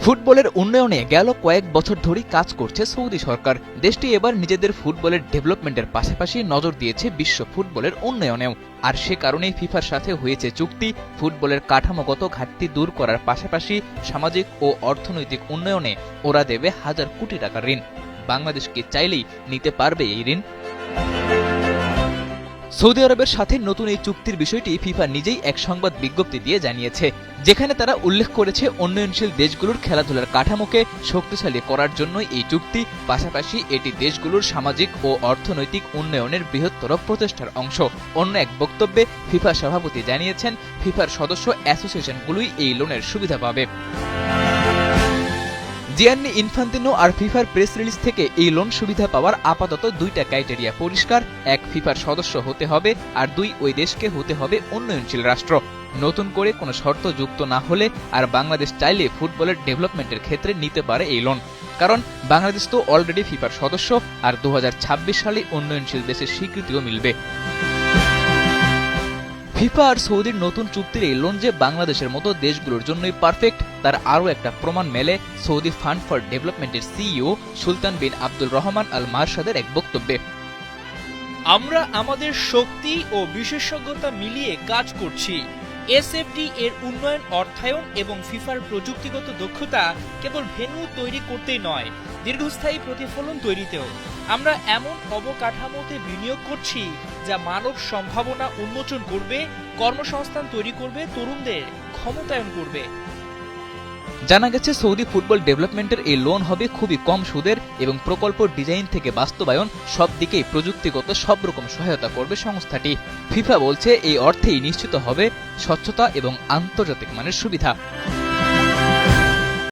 ফুটবলের উন্নয়নে গেল কয়েক বছর ধরেই কাজ করছে সৌদি সরকার। দেশটি এবার নিজেদের ফুটবলের ডেভেলপমেন্টের পাশাপাশি নজর দিয়েছে বিশ্ব ফুটবলের উন্নয়নেও। আর সে কারণেই ফিফার সাথে হয়েছে চুক্তি ফুটবলের কাঠামোগত ঘাটতি দূর করার পাশাপাশি সামাজিক ও অর্থনৈতিক উন্নয়নে ওরা দেবে হাজার কোটি টাকার ঋণ। বাংলাদেশকে চাইলেই নিতে পারবে এই ঋণ। সৌদি আরবের সাথে নতুন এই চুক্তির বিষয়টি ফিফা নিজেই এক সংবাদ বিজ্ঞপ্তি দিয়ে জানিয়েছে, যেখানে তারা উল্লেখ করেছে উন্নয়নশীল দেশগুলোর খেলাধুলার কাঠামোকে শক্তিশালী করার জন্য এই চুক্তি, পাশাপাশি এটি দেশগুলোর সামাজিক ও অর্থনৈতিক উন্নয়নের বৃহত্তর প্রচেষ্টার অংশ। অন্য এক বক্তব্যে ফিফা সভাপতি জানিয়েছেন, ফিফার সদস্য অ্যাসোসিয়েশনগুলোই এই লোনের সুবিধা পাবে। জিয়ান্নি ইনফান্তিনো আর ফিফার প্রেস রিলিজ থেকে এই লোন সুবিধা পাওয়ার আপাতত দুইটা ক্রাইটেরিয়া পরিষ্কার: এক, ফিফার সদস্য হতে হবে, আর দুই, ওই দেশকে হতে হবে উন্নয়নশীল রাষ্ট্র। নতুন করে কোনো শর্ত যুক্ত না হলে আর বাংলাদেশ চাইলে ফুটবলের ডেভেলপমেন্টের ক্ষেত্রে নিতে পারে এই লোন, কারণ বাংলাদেশ তো অলরেডি ফিফার সদস্য, আর 2026 সালে উন্নয়নশীল দেশের স্বীকৃতিও মিলবে। ফিফা আর সৌদির নতুন চুক্তির এই লোন যে বাংলাদেশের মতো দেশগুলোর জন্যই পারফেক্ট, তার আরও একটা প্রমাণ মেলে সৌদি ফান্ড ফর ডেভেলপমেন্টের সিইও সুলতান বিন আব্দুল রহমান আল মারশাদের এক বক্তব্যে। আমরা আমাদের শক্তি ও বিশেষজ্ঞতা মিলিয়ে কাজ করছি। এসএফডি এর উন্নয়ন, অর্থায়ন এবং ফিফার প্রযুক্তিগত দক্ষতা কেবল ভেন্যু তৈরি করতেই নয়, দীর্ঘস্থায়ী প্রতিফলন তৈরিতেও। আমরা এমন অবকাঠামোতে বিনিয়োগ করছি যা মানব সম্ভাবনা উন্মোচন করবে, কর্মসংস্থান তৈরি করবে, তরুণদের ক্ষমতায়ন করবে। জানা গেছে সৌদি ফুটবল ডেভেলপমেন্টের এই লোন হবে খুবই কম সুদের এবং প্রকল্প ডিজাইন থেকে বাস্তবায়ন সব দিকেই প্রযুক্তিগত সব রকম সহায়তা করবে সংস্থাটি। ফিফা বলছে এই অর্থেই নিশ্চিত হবে স্বচ্ছতা এবং আন্তর্জাতিক মানের সুবিধা।